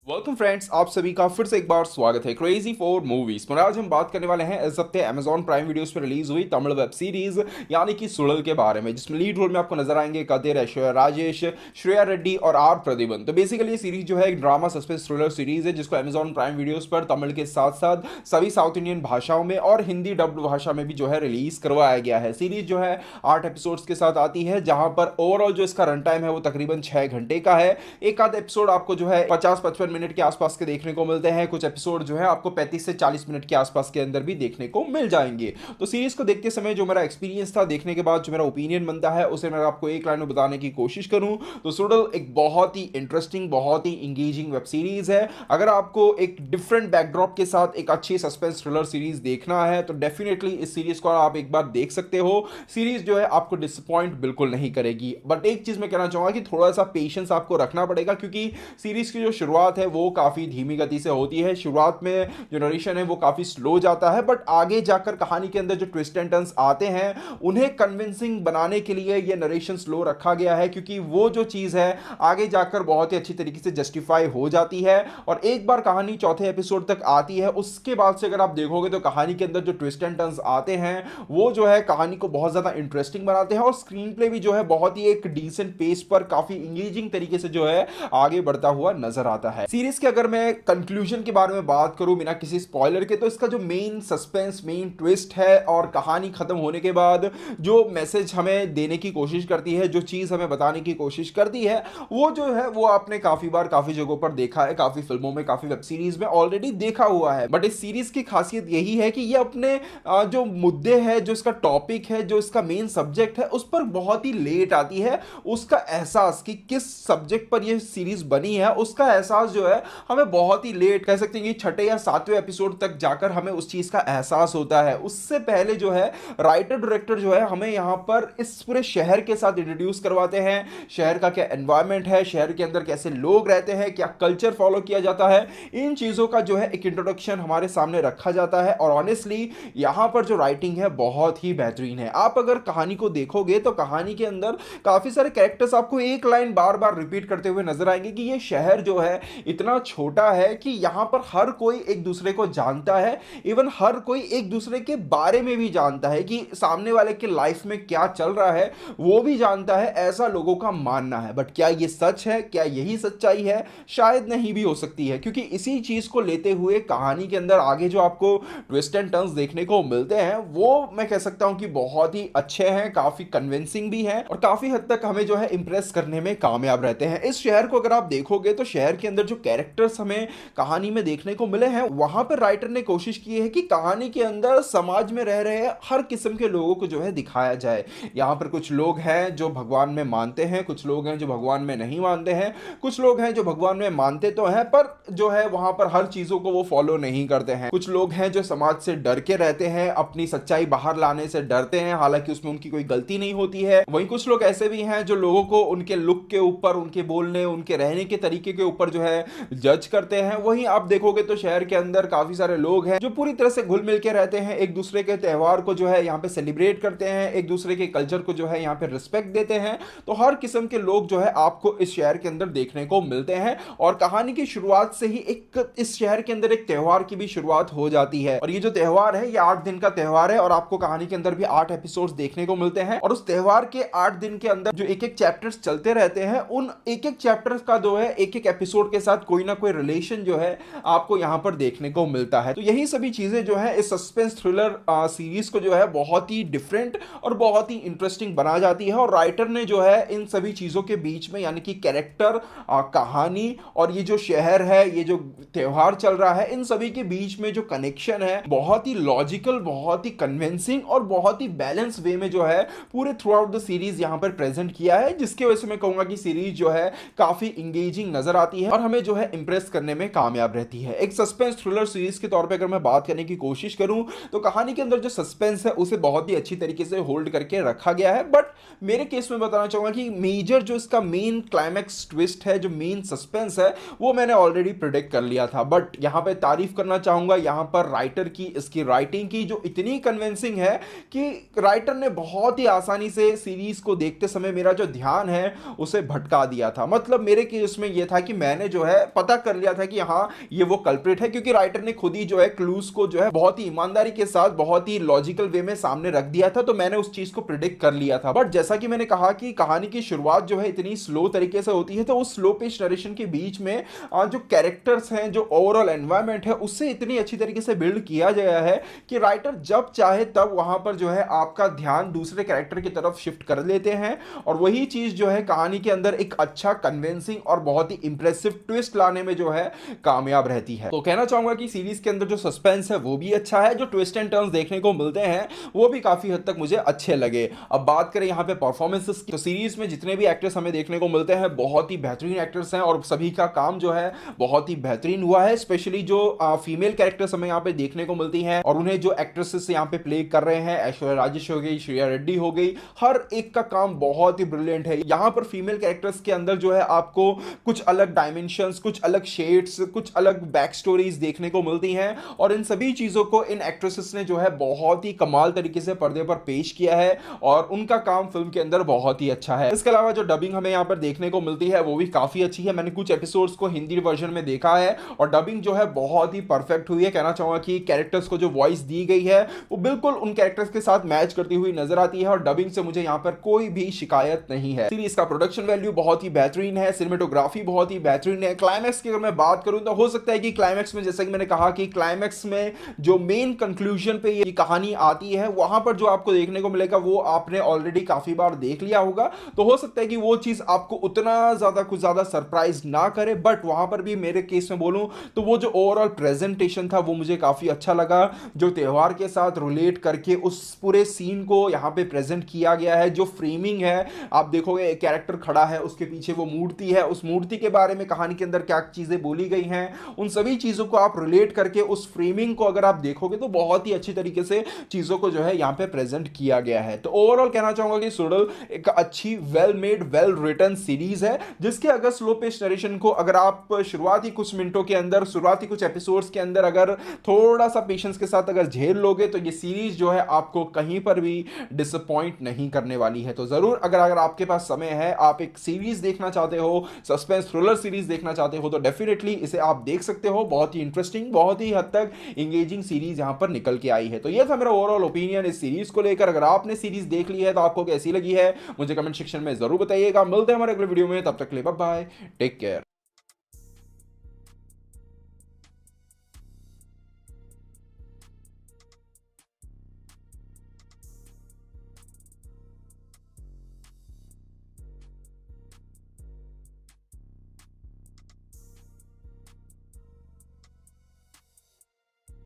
Welcome friends, आप सभी का फिर से एक बार स्वागत है क्रेजी फॉर मूवीज पर। आज हम बात करने वाले हैं इस हफ्ते अमेजॉन प्राइम वीडियोस पर रिलीज हुई तमिल वेब सीरीज यानी कि सुड़ल के बारे में, जिसमें लीड रोल में आपको नजर आएंगे कदिर, ऐश्वर्या राजेश, श्रेया रेड्डी और आर प्रतिबंध। तो बेसिकली ये सीरीज जो है एक ड्रामा सस्पेंस थ्रिलर सीरीज है जिसको अमेजॉन प्राइम वीडियोस पर तमिल के साथ साथ सभी साउथ इंडियन भाषाओं में और हिंदी डब्ड भाषा में भी जो है रिलीज करवाया गया है। सीरीज जो है 8 एपिसोड्स के साथ आती है, जहां पर ओवरऑल जो इसका रन टाइम है वो तकरीबन 6 घंटे का है। एक आध एपिसोड आपको जो है 50-55 मिनट के आसपास के देखने को मिलते हैं, कुछ एपिसोड जो है आपको 35 से 40 मिनट के आसपास के अंदर भी देखने को मिल जाएंगे। तो सीरीज को देखते समय जो मेरा एक्सपीरियंस था, देखने के बाद जो मेरा ओपिनियन बनता है उसे मैं आपको एक लाइन में बताने की कोशिश करूं तो सुडल एक बहुत ही इंटरेस्टिंग, बहुत ही इंगेजिंग वेब सीरीज है। अगर आपको एक डिफरेंट बैकड्रॉप के साथ एक अच्छी सस्पेंस थ्रिलर सीरीज देखना है तो डेफिनेटली इस सीरीज को आप एक बार देख सकते हो। सीरीज जो है आपको डिसअपॉइंट बिल्कुल नहीं करेगी। बट एक चीज मैं कहना चाहूंगा कि थोड़ा सा पेशेंस आपको रखना पड़ेगा, क्योंकि सीरीज की जो शुरुआत है वो काफी धीमी गति से होती है। शुरुआत में जो नरेशन है वो काफी स्लो जाता है, बट आगे जाकर कहानी के अंदर जो ट्विस्ट एंड टर्न्स आते हैं उन्हें कन्विंसिंग बनाने के लिए ये नरेशन स्लो रखा गया है, क्योंकि वो जो चीज है आगे जाकर बहुत ही अच्छी तरीके से जस्टिफाई हो जाती है। और एक बार कहानी चौथे एपिसोड तक आती है, उसके बाद से अगर आप देखोगे तो कहानी के अंदर जो ट्विस्ट एंड टर्न्स आते हैं वो जो है कहानी को बहुत ज्यादा इंटरेस्टिंग बनाते हैं। और स्क्रीन प्ले भी जो है बहुत ही एक डिसेंट पेस पर काफी इंगेजिंग तरीके से जो है आगे बढ़ता हुआ नजर आता है। सीरीज के अगर मैं कंक्लूजन के बारे में बात करूं बिना किसी स्पॉइलर के, तो इसका जो मेन सस्पेंस, मेन ट्विस्ट है और कहानी खत्म होने के बाद जो मैसेज हमें देने की कोशिश करती है, जो चीज हमें बताने की कोशिश करती है, वो जो है वो आपने काफी बार काफी जगहों पर देखा है, काफी फिल्मों में, काफी वेब सीरीज में ऑलरेडी देखा हुआ है। बट इस सीरीज की खासियत यही है कि ये अपने जो मुद्दे है, जो इसका टॉपिक है, जो इसका मेन सब्जेक्ट है, उस पर बहुत ही लेट आती है। उसका एहसास कि किस सब्जेक्ट पर यह सीरीज बनी है, उसका एहसास जो है हमें बहुत ही लेट, कह सकते हैं कि छठे या सातवें एपिसोड तक जाकर हमें उस चीज का एहसास होता है। उससे पहले जो है राइटर डायरेक्टर जो है हमें यहां पर इस पूरे शहर के साथ इंट्रोड्यूस करवाते हैं। शहर का क्या एनवायरनमेंट है, शहर के अंदर कैसे लोग रहते हैं, क्या कल्चर फॉलो किया जाता है, इन चीजों का जो है एक इंट्रोडक्शन हमारे सामने रखा जाता है। और ऑनेस्टली यहां पर जो राइटिंग है बहुत ही बेहतरीन है। आप अगर कहानी को देखोगे तो कहानी के अंदर काफी सारे कैरेक्टर्स आपको एक लाइन बार बार रिपीट करते हुए नजर आएंगे कि ये शहर जो है इतना छोटा है कि यहां पर हर कोई एक दूसरे को जानता है। इवन हर कोई एक दूसरे के बारे में भी जानता है कि सामने वाले के लाइफ में क्या चल रहा है वो भी जानता है, ऐसा लोगों का मानना है। बट क्या ये सच है? क्या यही सच्चाई है? शायद नहीं भी हो सकती है, क्योंकि इसी चीज को लेते हुए कहानी के अंदर आगे जो आपको ट्विस्ट एंड टर्न्स देखने को मिलते हैं वो मैं कह सकता हूं कि बहुत ही अच्छे हैं, काफी कन्विंसिंग भी हैं और काफी हद तक हमें जो है इंप्रेस करने में कामयाब रहते हैं। इस शहर को अगर आप देखोगे तो शहर के अंदर जो कैरेक्टर्स हमें कहानी में देखने को मिले हैं, वहां पर राइटर ने कोशिश की है कि कहानी के अंदर समाज में रह रहे हर किस्म के लोगों को जो है दिखाया जाए। यहां पर कुछ लोग हैं जो भगवान में मानते हैं, कुछ लोग हैं जो भगवान में नहीं मानते हैं, कुछ लोग हैं जो भगवान में मानते तो हैं पर जो है वहां पर हर चीजों को वो फॉलो नहीं करते हैं। कुछ लोग हैं जो समाज से डर के रहते हैं, अपनी सच्चाई बाहर लाने से डरते हैं, हालांकि उसमें उनकी कोई गलती नहीं होती है। वहीं कुछ लोग ऐसे भी हैं जो लोगों को उनके लुक के ऊपर, उनके बोलने, उनके रहने के तरीके के ऊपर जो है जज करते हैं। वहीं आप देखोगे तो शहर के अंदर काफी सारे लोग हैं जो पूरी तरह से घुल मिल के रहते हैं, एक दूसरे के त्योहार को जो है यहाँ पे सेलिब्रेट करते हैं, एक दूसरे के कल्चर को जो है यहाँ पे रिस्पेक्ट देते हैं। तो हर किस्म के लोग जो है आपको इस शहर के अंदर देखने को मिलते हैं। और कहानी की शुरुआत से ही एक इस शहर के अंदर एक त्योहार की भी शुरुआत हो जाती है। और ये जो त्योहार है ये 8 दिन का त्योहार है और आपको कहानी के अंदर भी 8 एपिसोड्स देखने को मिलते हैं। और उस त्योहार के 8 दिन के अंदर जो एक एक चैप्टर्स चलते रहते हैं, उन एक एक चैप्टर्स का जो है एक एक एपिसोड के साथ कोई ना कोई रिलेशन जो है आपको यहां पर देखने को मिलता है। तो यही सभी चीजें जो है इस सस्पेंस थ्रिलर सीरीज को जो है बहुत ही डिफरेंट और बहुत ही इंटरेस्टिंग बना जाती है। और राइटर ने जो है इन सभी चीजों के बीच में, यानी कि कैरेक्टर, कहानी और ये जो शहर है, ये जो त्योहार चल रहा है, इन सभी के बीच में जो कनेक्शन है बहुत ही लॉजिकल, बहुत ही कन्विंसिंग और बहुत ही बैलेंस वे में जो है पूरे थ्रू आउट द सीरीज यहां पर प्रेजेंट किया है, जिसके वजह से मैं कहूंगा कि सीरीज जो है काफी इंगेजिंग नजर आती है और हमें जो है इंप्रेस करने में कामयाब रहती है। एक सस्पेंस थ्रिलर सीरीज के तौर पे अगर मैं बात करने की कोशिश करूं तो कहानी के अंदर जो सस्पेंस है उसे बहुत ही अच्छी तरीके से होल्ड करके रखा गया है। बट मेरे केस में बताना चाहूंगा कि मेजर जो इसका मेन क्लाइमैक्स ट्विस्ट है, जो मेन सस्पेंस है, वो मैंने ऑलरेडी प्रिडिक्ट कर लिया था। बट यहां पे तारीफ करना चाहूंगा यहां पर राइटर की, इसकी राइटिंग की, जो इतनी कन्विंसिंग है कि राइटर ने बहुत ही आसानी से सीरीज को देखते समय मेरा जो ध्यान है उसे भटका दिया था। मतलब मेरे केस में यह था कि मैंने जो है है पता कर लिया था कि हाँ ये वो कल्प्रिट है, क्योंकि राइटर ने खुद ही जो है क्लूज को जो है बहुत ही ईमानदारी के साथ बहुत ही लॉजिकल वे में सामने रख दिया था, तो मैंने उस चीज को प्रिडिक्ट कर लिया था। बट जैसा कि मैंने कहा कि कहानी की शुरुआत जो है इतनी स्लो तरीके से होती है, तो उस स्लो पेस नरेशन के बीच में जो कैरेक्टर्स हैं, जो ओवरऑल एनवायरनमेंट है, उससे इतनी अच्छी तरीके से बिल्ड किया गया है कि राइटर जब चाहे तब वहां पर जो है आपका ध्यान दूसरे कैरेक्टर की तरफ शिफ्ट कर लेते हैं, और वही चीज जो है कहानी के अंदर एक अच्छा कन्विंसिंग और बहुत ही इंप्रेसिव ट्विस्ट लाने में जो है कामयाब रहती है। तो कहना चाहूंगा कि सीरीज के अंदर जो सस्पेंस है वो भी अच्छा है, जो ट्विस्ट एंड टर्न्स देखने को मिलते हैं वो भी काफी हद तक मुझे अच्छे लगे। अब बात करें यहाँ पे परफॉर्मेंसेस की, तो सीरीज में जितने भी एक्टर्स हमें देखने को मिलते हैं बहुत ही बेहतरीन एक्टर्स हैं, और सभी का काम जो है बहुत ही बेहतरीन हुआ है। स्पेशली जो फीमेल कैरेक्टर्स हमें यहाँ पे देखने को मिलती हैं और उन्हें जो एक्ट्रेसेस यहाँ पे प्ले कर रहे हैं, ऐश्वर्या राजेश हो गई, श्रेया रेड्डी हो गई, हर एक का काम बहुत ही ब्रिलियंट है। यहाँ पर फीमेल कैरेक्टर्स के अंदर जो है आपको कुछ अलग डायमेंशंस, कुछ अलग शेड्स, कुछ अलग बैक स्टोरीज देखने को मिलती हैं, और इन सभी चीजों को इन एक्ट्रेसेस ने जो है बहुत ही कमाल तरीके से पर्दे पर पेश किया है, और उनका काम फिल्म के अंदर बहुत ही अच्छा है। इसके अलावा जो डबिंग हमें यहाँ पर देखने को मिलती है वो भी काफी अच्छी है। मैंने कुछ एपिसोड्स को हिंदी वर्जन में देखा है और डबिंग जो है बहुत ही परफेक्ट हुई है। कहना चाहूंगा कि कैरेक्टर्स को जो वॉइस दी गई है वो बिल्कुल उन कैरेक्टर्स के साथ मैच करती हुई नजर आती है, और डबिंग से मुझे यहाँ पर कोई भी शिकायत नहीं है। सीरीज का प्रोडक्शन वैल्यू बहुत ही बेहतरीन है, सिनेमेटोग्राफी बहुत ही बेहतरीन है। क्लाइमैक्स की अगर मैं बात करूं तो हो सकता है कि क्लाइमैक्स में, जैसा कि मैंने कहा कि क्लाइमैक्स में जो मेन कंक्लूजन पे ये कहानी आती है वहां पर जो आपको देखने को मिलेगा वो आपने ऑलरेडी काफी बार देख लिया होगा, तो हो सकता है कि वो चीज आपको उतना ज्यादा कुछ ज्यादा सरप्राइज ना करे। बट वहां पर भी मेरे केस में बोलूं तो वो जो ओवरऑल प्रेजेंटेशन था वो मुझे काफी अच्छा लगा, जो त्योहार के साथ रिलेट करके उस पूरे सीन को यहाँ पे प्रेजेंट किया गया है। जो फ्रेमिंग है, आप देखोगे एक कैरेक्टर खड़ा है, उसके पीछे वो मूर्ति है, उस मूर्ति के बारे में कहानी के अंदर क्या चीजें बोली गई हैं, उन सभी चीजों को आप रिलेट करके उस फ्रेमिंग को अगर आप देखोगे तो बहुत ही अच्छी तरीके से चीजों को जो है यहाँ पे प्रेजेंट किया गया है। तो ओवरऑल कहना चाहूंगा कि सुडल एक अच्छी well made well written series है, जिसके अगर स्लो पेस नरेशन को अगर आप शुरुआती कुछ मिनटों के अंदर, शुरुआती कुछ एपिसोड्स के अंदर अगर थोड़ा सा पेशेंस के साथ अगर झेल लोगे तो ये सीरीज जो है आपको कहीं पर भी डिसअपॉइंट नहीं करने वाली है। तो जरूर अगर आपके पास समय है, आप एक सीरीज देखना चाहते हो, सस्पेंस थ्रिलर सीरीज देखना चाहते हो, तो डेफिनेटली इसे आप देख सकते हो। बहुत ही इंटरेस्टिंग, बहुत ही हद तक एंगेजिंग सीरीज यहां पर निकल के आई है। तो यह था मेरा ओवरऑल ओपिनियन इस सीरीज को लेकर। अगर आपने सीरीज देख ली है तो आपको कैसी लगी है मुझे कमेंट सेक्शन में जरूर बताइएगा। मिलते हैं हमारे अगले वीडियो में, तब तक के लिए बाय बाय, टेक केयर।